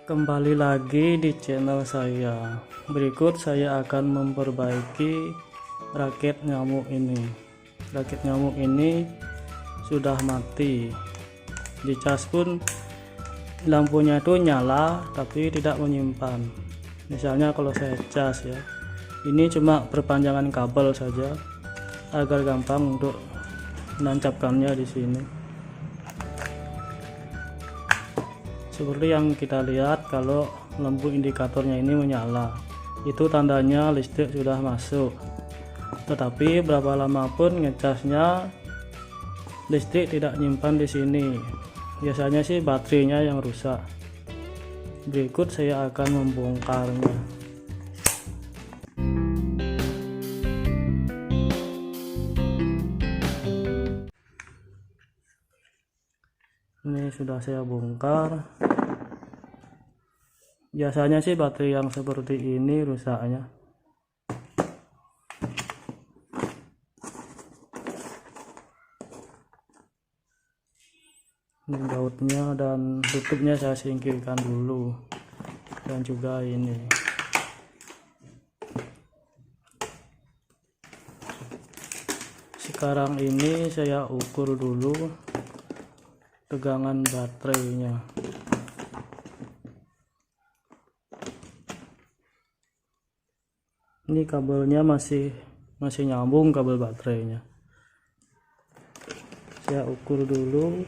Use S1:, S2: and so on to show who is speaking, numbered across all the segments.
S1: Kembali lagi di channel saya. Berikut saya akan memperbaiki raket nyamuk ini. Raket nyamuk ini sudah mati. Dicas pun lampunya itu nyala tapi tidak menyimpan. Misalnya kalau saya cas ya, ini cuma perpanjangan kabel saja agar gampang untuk menancapkannya di sini. Seperti yang kita lihat, kalau lampu indikatornya ini menyala, itu tandanya listrik sudah masuk. Tetapi berapa lama pun ngecasnya, listrik tidak nyimpan di sini. Biasanya sih baterainya yang rusak. Berikut saya akan membongkarnya. Ini sudah saya bongkar. Biasanya sih baterai yang seperti ini rusaknya. Ini bautnya dan tutupnya saya singkirkan dulu, dan juga ini. Sekarang ini saya ukur dulu tegangan baterainya. Ini kabelnya masih nyambung, kabel baterainya. Saya ukur dulu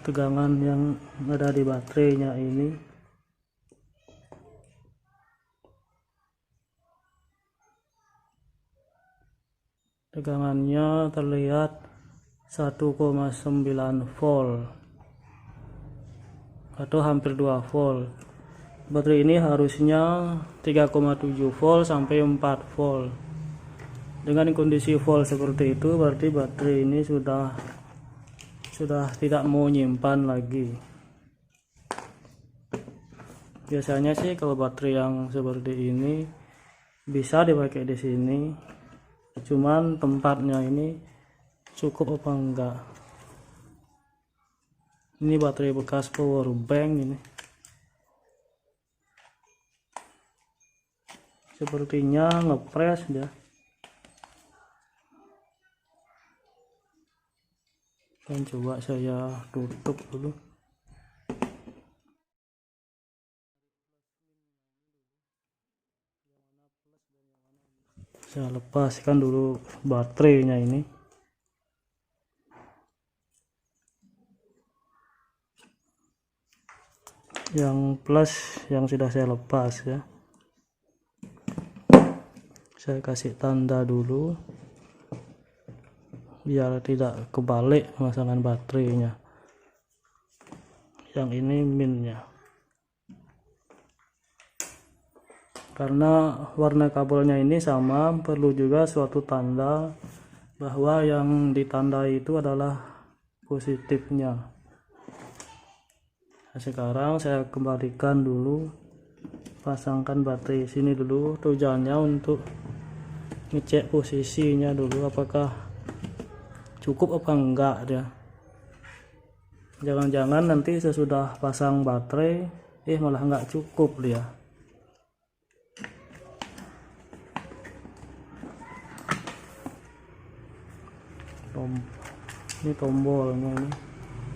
S1: tegangan yang ada di baterainya ini. Tegangannya terlihat 1,9 volt atau hampir 2 volt. Baterai ini harusnya 3,7 volt sampai 4 volt. Dengan kondisi volt seperti itu berarti baterai ini sudah tidak mau nyimpan lagi. Biasanya sih kalau baterai yang seperti ini bisa dipakai di sini, cuman tempatnya ini cukup apa enggak. Ini baterai bekas power bank ini. Sepertinya ngepres ya. Dan coba saya tutup dulu. Saya lepaskan dulu baterainya ini. Yang plus yang sudah saya lepas ya. Saya kasih tanda dulu biar tidak kebalik pemasangan baterainya. Yang ini minnya. Karena warna kabelnya ini sama, perlu juga suatu tanda bahwa yang ditandai itu adalah positifnya. Nah, sekarang saya kembalikan dulu, pasangkan baterai sini dulu. Tujuannya untuk ngecek posisinya dulu, apakah cukup apa enggak dia. Jangan-jangan nanti sesudah pasang baterai malah enggak cukup dia. Ini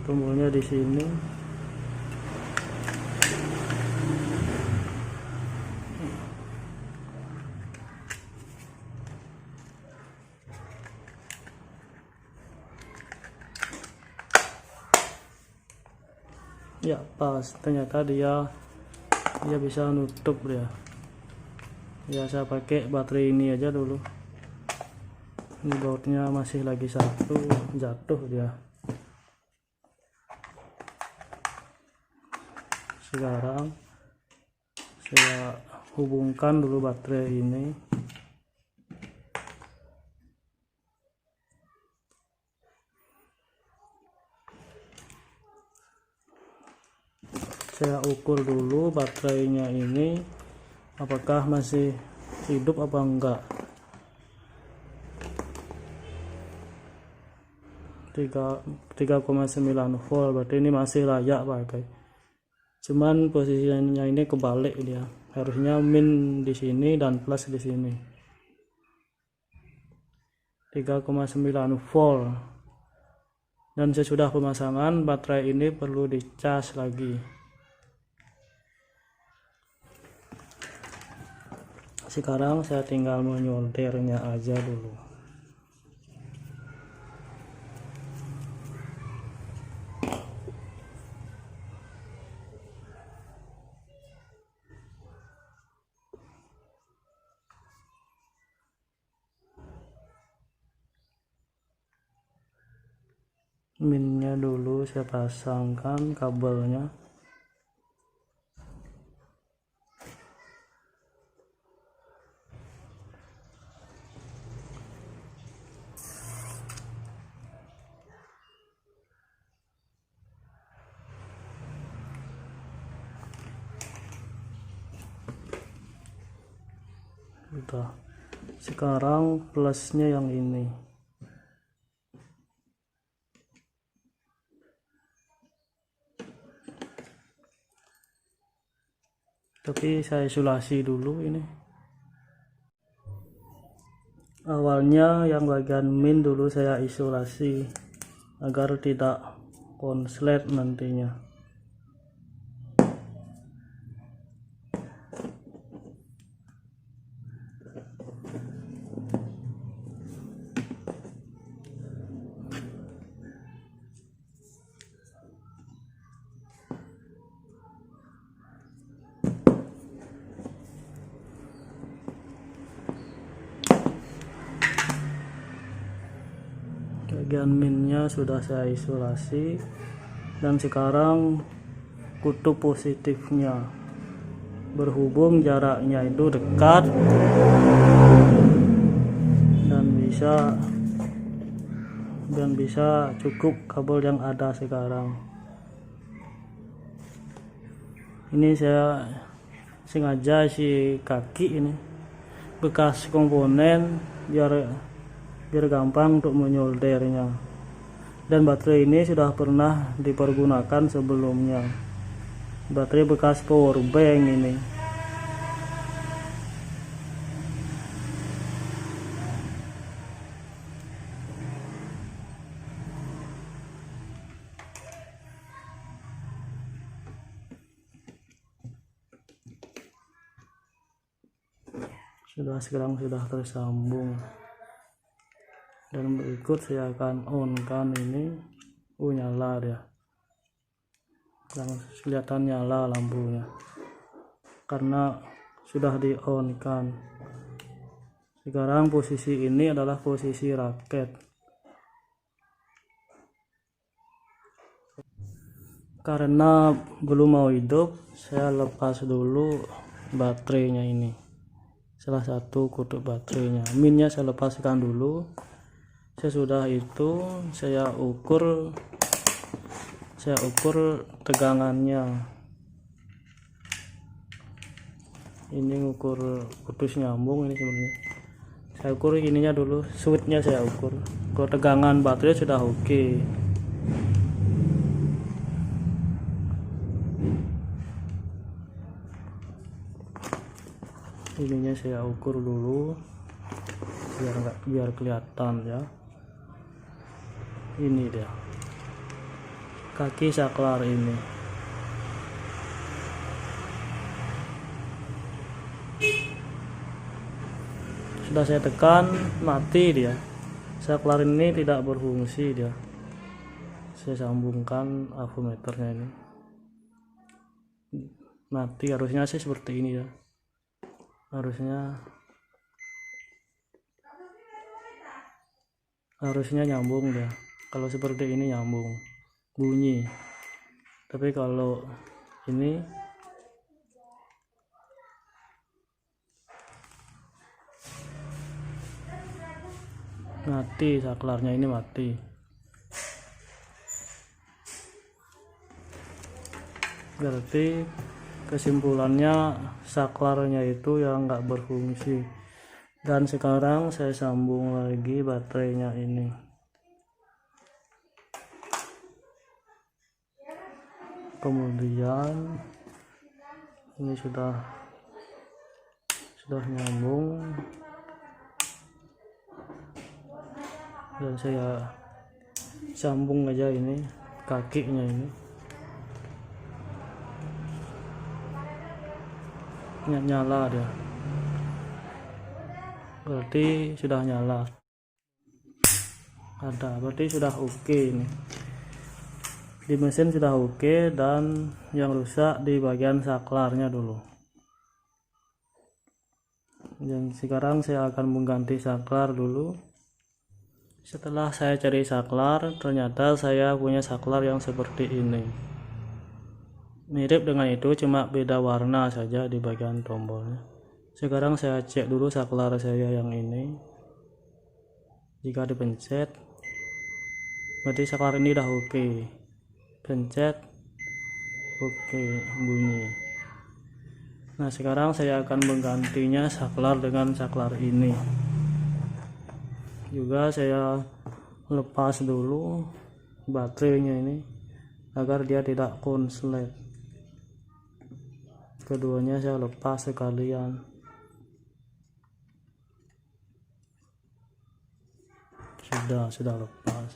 S1: tombolnya di sini. Ya pas, ternyata dia bisa nutup dia. Ya saya pakai baterai ini aja dulu. Ini bautnya masih lagi satu, jatuh dia. Sekarang saya hubungkan dulu baterai ini. Saya ukur dulu baterainya ini apakah masih hidup apa enggak. 3,9 volt, berarti ini masih layak pakai. cuman posisinya ini kebalik dia, harusnya min di sini dan plus di sini. 3,9 volt. Dan sesudah pemasangan baterai ini perlu dicas lagi. Sekarang saya tinggal menyoldernya aja dulu. Minnya dulu saya pasangkan kabelnya. Udah. Sekarang plusnya yang ini. Tapi saya isolasi dulu ini. Awalnya yang bagian min dulu saya isolasi agar tidak konslet nantinya. Bagian minnya sudah saya isolasi, dan sekarang kutub positifnya, berhubung jaraknya itu dekat dan bisa cukup kabel yang ada sekarang. Ini saya sengaja si kaki ini bekas komponen biar gampang untuk menyoldernya. Dan baterai ini sudah pernah dipergunakan sebelumnya, baterai bekas power bank ini. Sekarang sudah tersambung, dan berikut saya akan on kan ini. Nyala dia, yang kelihatan nyala lampunya karena sudah di on kan. Sekarang posisi ini adalah posisi raket. Karena belum mau hidup, saya lepas dulu baterainya ini, salah satu kutub baterainya. Minnya saya lepaskan dulu. Sesudah itu saya ukur tegangannya. Ini ukur putus nyambung ini sebenarnya. Saya ukur ininya dulu, switchnya saya ukur. Kalau tegangan baterai sudah oke. Ininya saya ukur dulu biar kelihatan ya. Ini dia kaki saklar ini. Sudah saya tekan, mati dia. Saklar ini tidak berfungsi dia. Saya sambungkan avometernya ini, mati. Harusnya sih seperti ini ya, harusnya nyambung dia. Kalau seperti ini nyambung, bunyi. Tapi kalau ini mati, saklarnya ini mati. Berarti kesimpulannya saklarnya itu yang nggak berfungsi. Dan sekarang saya sambung lagi baterainya ini. Kemudian ini sudah nyambung, dan saya sambung aja ini kakinya ini. Nyala dia, berarti sudah nyala, berarti sudah oke ini di mesin, sudah oke. Dan yang rusak di bagian saklarnya dulu. Dan sekarang saya akan mengganti saklar dulu. Setelah saya cari saklar, ternyata saya punya saklar yang seperti ini, mirip dengan itu, cuma beda warna saja di bagian tombolnya. Sekarang saya cek dulu saklar saya yang ini. Jika dipencet, berarti saklar ini udah oke. Pencet oke, bunyi. Nah, sekarang saya akan menggantinya saklar dengan saklar ini. Juga saya lepas dulu baterainya ini agar dia tidak konslet. Keduanya saya lepas sekalian. Sudah lepas.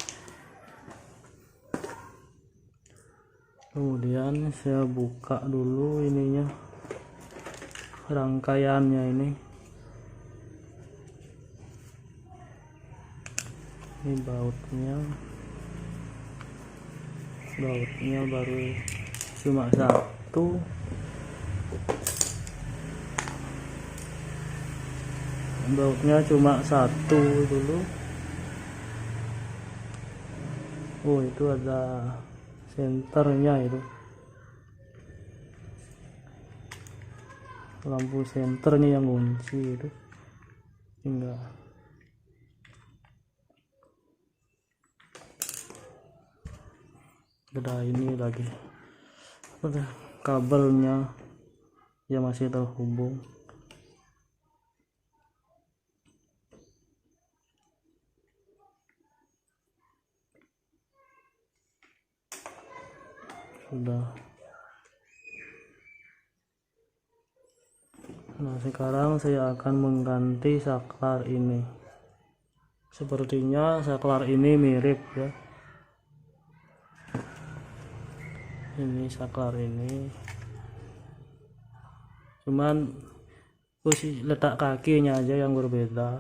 S1: Kemudian saya buka dulu ininya, rangkaiannya ini. Ini bautnya baru cuma satu. Bautnya cuma satu dulu. Oh, itu ada senternya, itu lampu senternya yang kunci itu enggak. Ada ini lagi, udah kabelnya ya masih terhubung. Sudah. Nah, sekarang saya akan mengganti saklar ini. Sepertinya saklar ini mirip ya. Ini saklar ini, cuman posisi letak kakinya aja yang berbeda.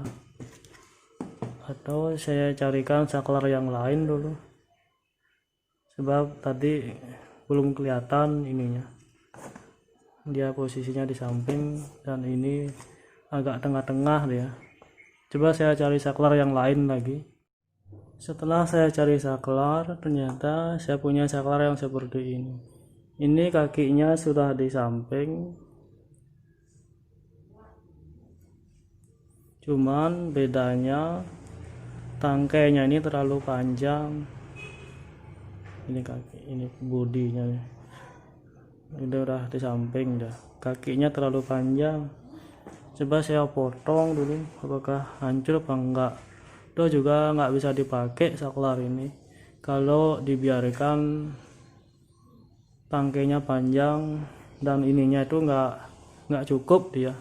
S1: Atau saya carikan saklar yang lain dulu, sebab tadi belum kelihatan ininya. Dia posisinya di samping dan ini agak tengah-tengah dia. Coba saya cari saklar yang lain lagi. Setelah saya cari saklar, ternyata saya punya saklar yang seperti ini. Ini kakinya sudah di samping, cuman bedanya tangkainya ini terlalu panjang. Ini kaki, ini bodinya nih. Ini udah di samping dah. Kakinya terlalu panjang. Coba saya potong dulu, apakah hancur apa enggak. Itu juga nggak bisa dipakai saklar ini kalau dibiarkan tangkainya panjang dan ininya itu nggak cukup dia.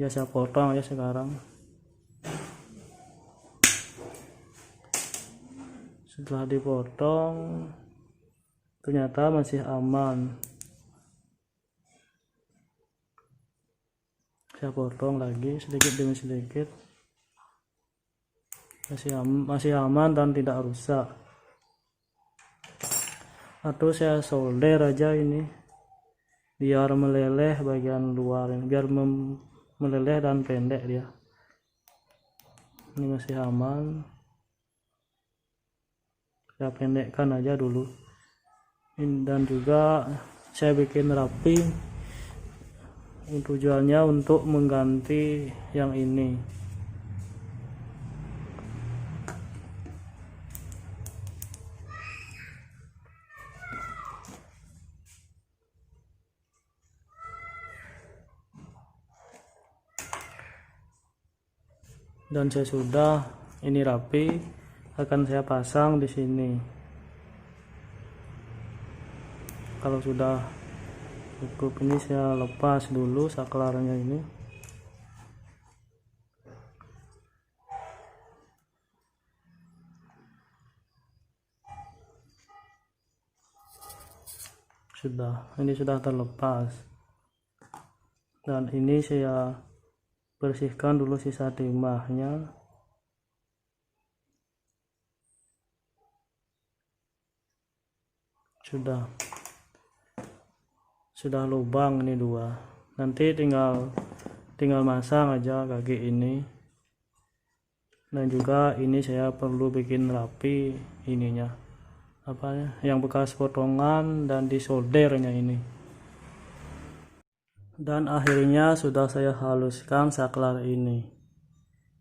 S1: Ya saya potong aja sekarang. Setelah dipotong, ternyata masih aman. Saya potong lagi sedikit demi sedikit. Masih aman dan tidak rusak. Atau saya solder aja ini biar meleleh bagian luar ini, biar meleleh dan pendek dia. Ini masih aman. Saya pendekkan aja dulu. Dan juga saya bikin rapi. Tujuannya untuk mengganti yang ini. Dan saya sudah ini rapi, akan saya pasang di sini. Kalau sudah cukup, ini saya lepas dulu saklarnya ini. Ini sudah terlepas, dan ini saya bersihkan dulu sisa timahnya. Sudah lubang ini dua, nanti tinggal masang aja kaki ini. Dan juga ini saya perlu bikin rapi ininya, yang bekas potongan dan disoldernya ini. Dan akhirnya sudah saya haluskan saklar ini.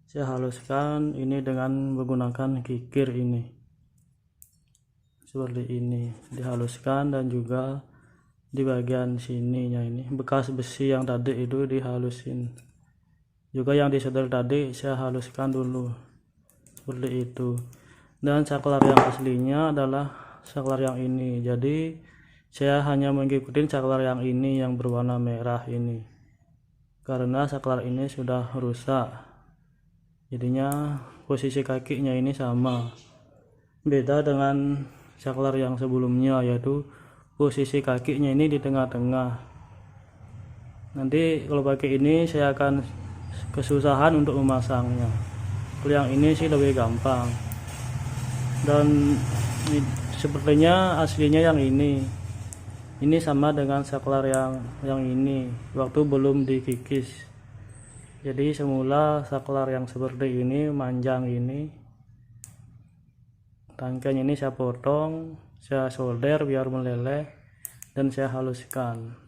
S1: Saya haluskan ini dengan menggunakan kikir ini, seperti ini dihaluskan. Dan juga di bagian sininya ini bekas besi yang tadi itu dihalusin, juga yang disolder tadi saya haluskan dulu seperti itu. Dan saklar yang aslinya adalah saklar yang ini, jadi saya hanya mengikuti saklar yang ini yang berwarna merah ini, karena saklar ini sudah rusak, jadinya posisi kakinya ini sama, beda dengan saklar yang sebelumnya, yaitu posisi kakinya ini di tengah-tengah. Nanti kalau pakai ini saya akan kesusahan untuk memasangnya. Kalau yang ini sih lebih gampang. Dan sepertinya aslinya yang ini sama dengan saklar yang ini waktu belum dikikis. Jadi semula saklar yang seperti ini, manjang ini, tangkainya ini saya potong, saya solder biar meleleh, dan saya haluskan.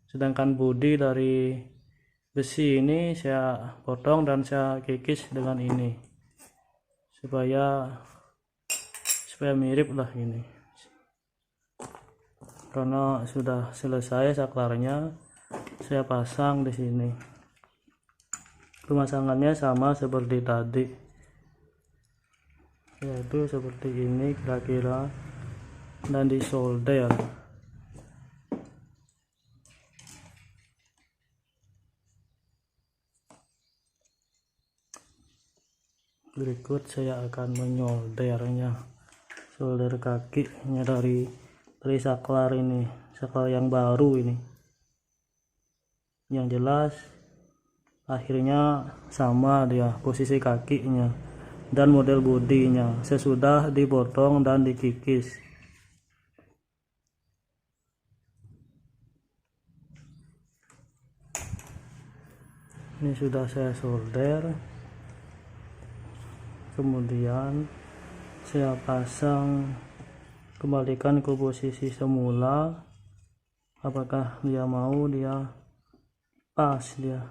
S1: Sedangkan bodi dari besi ini saya potong dan saya kikis dengan ini, supaya mirip lah ini. Karena sudah selesai saklarnya, saya pasang di sini. Pemasangannya sama seperti tadi, yaitu seperti ini kira-kira, dan disolder. Berikut saya akan menyoldernya, solder kakinya dari saklar ini, saklar yang baru ini. Yang jelas akhirnya sama dia posisi kakinya dan model bodinya sesudah dipotong dan dikikis. Ini sudah saya solder, kemudian saya pasang, kembalikan ke posisi semula. Apakah dia mau, dia pas dia.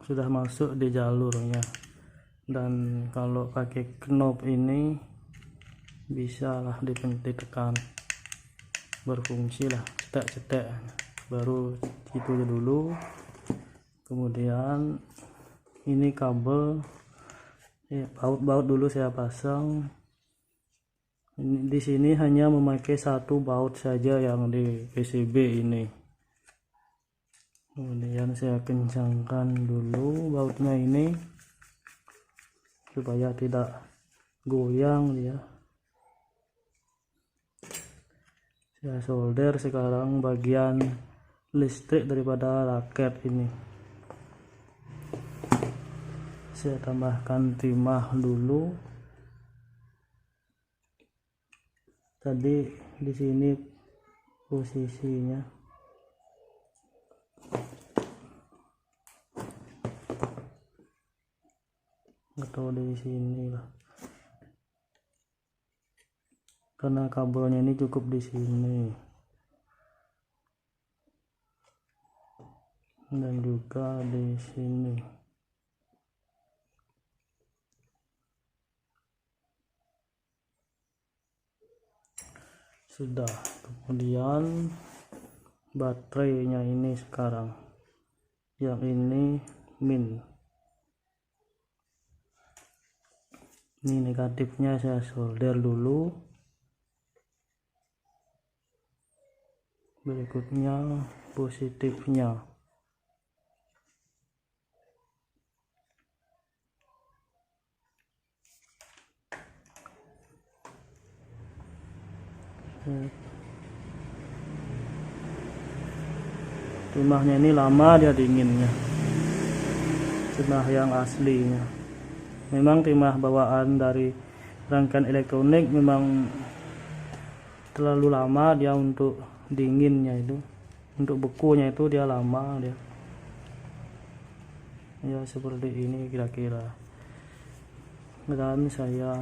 S1: Sudah masuk di jalurnya. Dan kalau pakai knob ini bisa lah ditekan, berfungsi lah, cetek baru itu dulu. Kemudian ini kabel, baut dulu saya pasang. Di sini hanya memakai satu baut saja yang di PCB ini. Kemudian saya kencangkan dulu bautnya ini supaya tidak goyang dia. Saya solder sekarang bagian listrik daripada raket ini. Saya tambahkan timah dulu. Tadi di sini posisinya. Atau di sini lah, karena kabelnya ini cukup di sini, dan juga di sini. Sudah. Kemudian baterainya ini sekarang, yang ini min. Ini negatifnya saya solder dulu, berikutnya positifnya. Timahnya ini lama dia dinginnya, timah yang aslinya. Memang timah bawaan dari rangkaian elektronik memang terlalu lama dia untuk dinginnya itu, untuk bekunya itu dia lama dia. Ya seperti ini kira-kira. Dan saya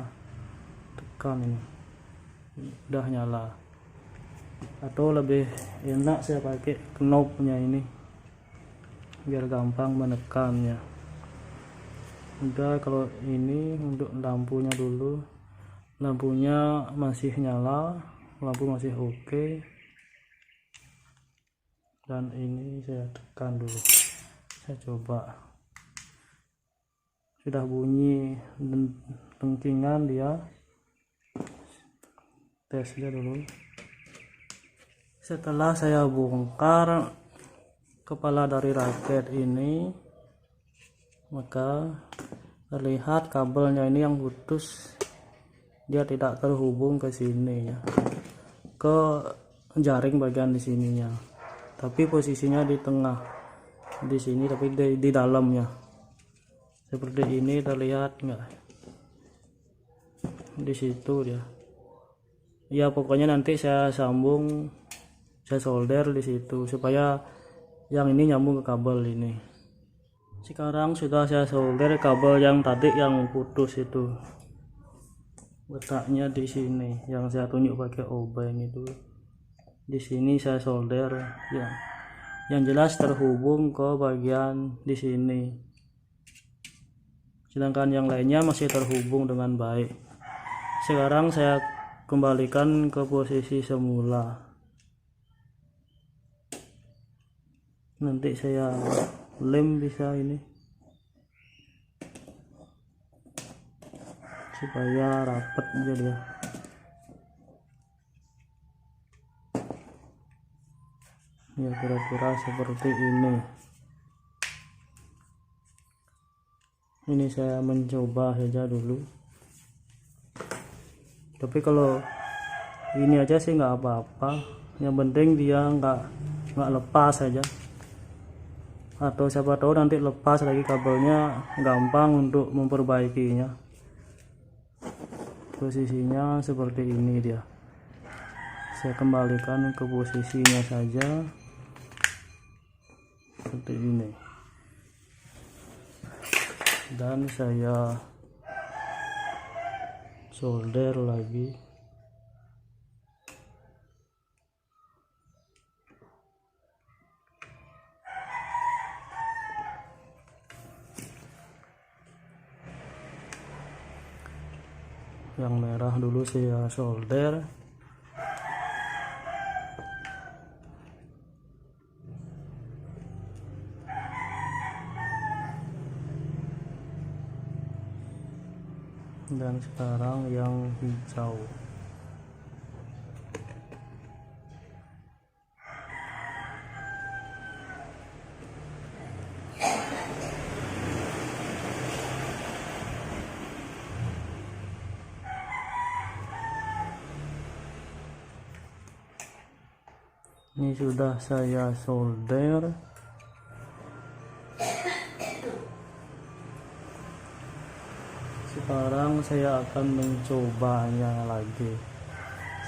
S1: tekan ini, udah nyala. Atau lebih enak saya pakai knobnya ini biar gampang menekannya. Udah, kalau ini untuk lampunya dulu, lampunya masih nyala, lampu masih oke. Dan ini saya tekan dulu, saya coba, sudah bunyi dengkingan dia, tes dia dulu. Setelah saya bongkar kepala dari raket ini, maka terlihat kabelnya ini yang putus, dia tidak terhubung ke sini ya, ke jaring bagian di sininya, tapi posisinya di tengah di sini, tapi di dalamnya seperti ini, terlihat enggak di situ dia ya. Pokoknya nanti saya sambung, saya solder di situ supaya yang ini nyambung ke kabel ini. Sekarang sudah saya solder kabel yang tadi yang putus itu, letaknya di sini yang saya tunjuk pakai obeng itu. Di sini saya solder ya, yang jelas terhubung ke bagian di sini, sedangkan yang lainnya masih terhubung dengan baik. Sekarang saya kembalikan ke posisi semula. Nanti saya lem bisa ini supaya rapat aja dia. Ya kira-kira seperti ini. Ini saya mencoba saja dulu, tapi kalau ini aja sih nggak apa-apa, yang penting dia nggak lepas saja. Atau siapa tahu nanti lepas lagi kabelnya, gampang untuk memperbaikinya. Posisinya seperti ini dia, saya kembalikan ke posisinya saja seperti ini, dan saya solder lagi. Yang merah dulu saya solder, dan sekarang yang hijau. Ini sudah saya solder. Sekarang saya akan mencobanya lagi.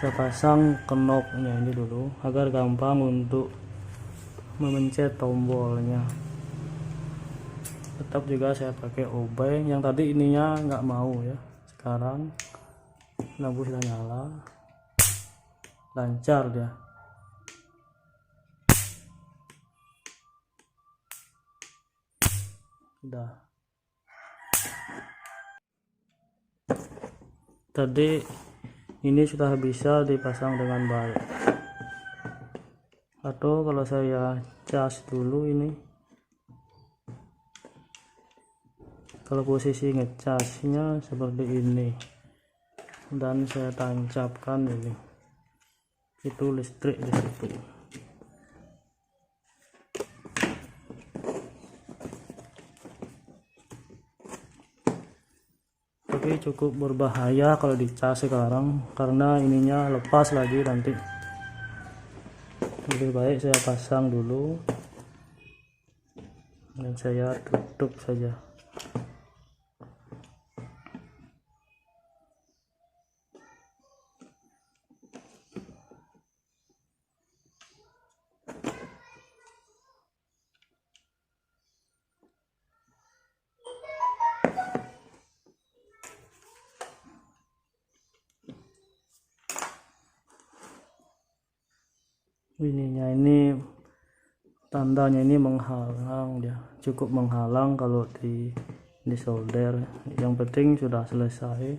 S1: Saya pasang knobnya ini dulu agar gampang untuk memencet tombolnya. Tetap juga saya pakai obeng, yang tadi ininya nggak mau ya. Sekarang lampu sudah nyala, lancar dia. Udah. Tadi ini sudah bisa dipasang dengan baik. atau kalau saya cas dulu ini, kalau posisi ngecasnya seperti ini dan saya tancapkan ini, itu listrik di situ. Tapi cukup berbahaya kalau dicas sekarang karena ininya lepas lagi nanti. Lebih baik saya pasang dulu dan saya tutup saja. Ininya ini tandanya ini menghalang, dia cukup menghalang kalau di solder. Yang penting sudah selesai.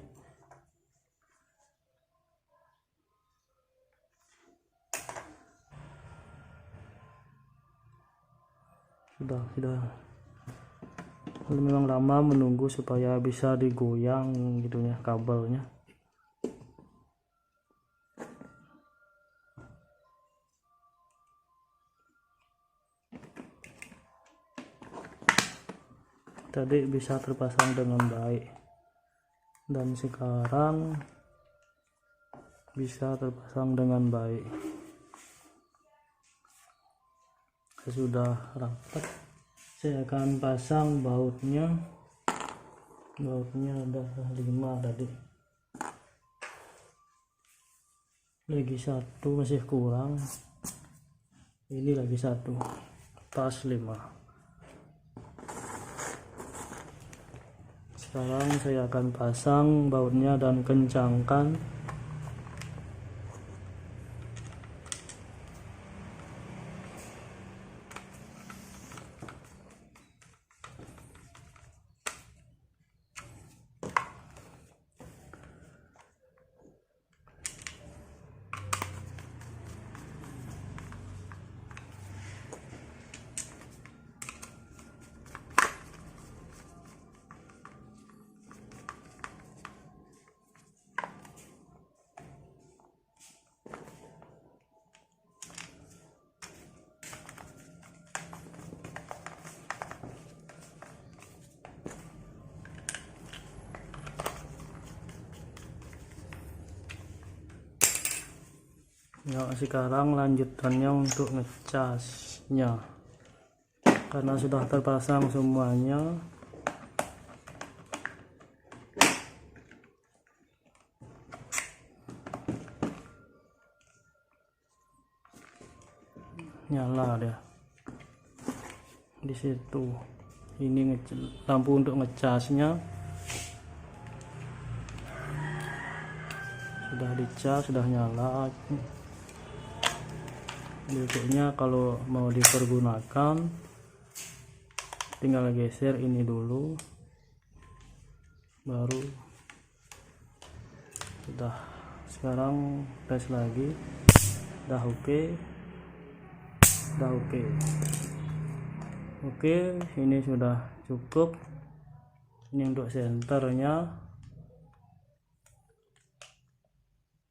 S1: Sudah memang lama menunggu supaya bisa digoyang gitu ya kabelnya. Tadi bisa terpasang dengan baik dan sekarang bisa terpasang dengan baik. Sudah rapat, saya akan pasang bautnya ada 5 tadi, lagi 1 masih kurang, ini lagi 1, pas 5. Sekarang saya akan pasang bautnya dan kencangkan. Ya, sekarang lanjutannya untuk ngecasnya, karena sudah terpasang semuanya. Nyala dia di situ. Ini lampu untuk ngecasnya sudah dicas, sudah nyala. Berikutnya kalau mau dipergunakan tinggal geser ini dulu, baru sudah. Sekarang tes lagi, udah oke. Oke, ini sudah cukup. Ini untuk senternya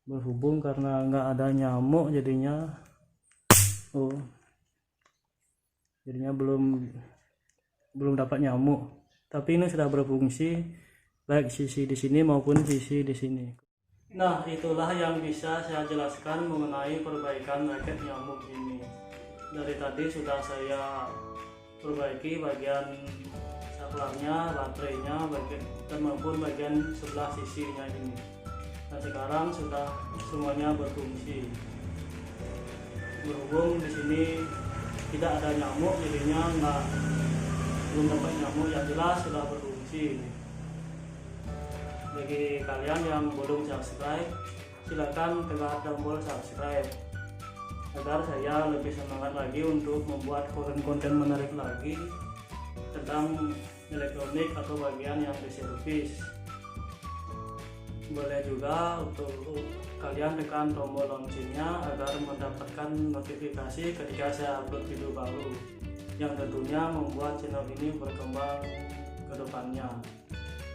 S1: berhubung karena nggak ada nyamuk jadinya belum dapat nyamuk, tapi ini sudah berfungsi baik sisi di sini maupun sisi di sini. Nah, itulah yang bisa saya jelaskan mengenai perbaikan raket nyamuk ini. Dari tadi sudah saya perbaiki bagian saklarnya, baterainya, dan maupun bagian sebelah sisinya ini. Nah, sekarang sudah semuanya berfungsi. Berhubung di sini tidak ada nyamuk, jadinya belum dapat nyamuk, yang jelas sudah berfungsi. Bagi kalian yang belum subscribe, silakan tekan tombol subscribe agar saya lebih semangat lagi untuk membuat konten-konten menarik lagi tentang elektronik atau bagian yang diservis. Boleh juga untuk kalian tekan tombol loncengnya agar mendapatkan notifikasi ketika saya upload video baru, yang tentunya membuat channel ini berkembang ke depannya.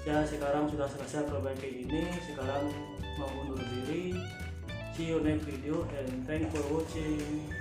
S1: Saya sekarang sudah selesai perbaiki ini, sekarang mau undur diri. See you next video and thanks for watching.